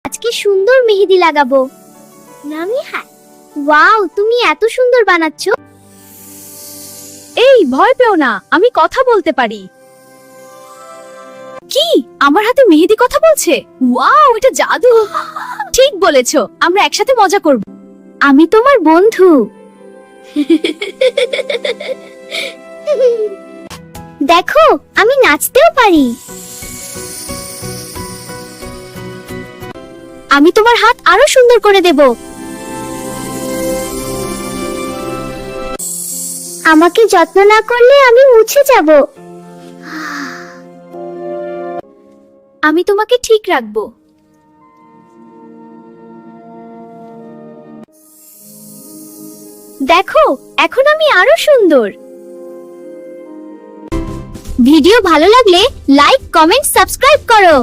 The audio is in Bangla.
আজকে সুন্দর মেহেদি লাগাবো। নামি হাই, ওয়াও, তুমি এত সুন্দর বানাচ্ছো। এই ভয় পেও না, আমি কথা বলতে পারি। কি আমার হাতে মেহেদি কথা বলছে? ওয়াও, এটা জাদু। ঠিক বলেছো, আমরা একসাথে মজা করব। আমি তোমার বন্ধু। দেখো, আমি নাচতেও পারি। আমি তোমার হাত আরো সুন্দর করে দেব। আমাকে যত্ন না করলে আমি মুছে যাব। আমি তোমাকে ঠিক রাখবো। দেখো, এখন আমি আরো সুন্দর। ভিডিও ভালো লাগলে লাইক, কমেন্ট, সাবস্ক্রাইব করো।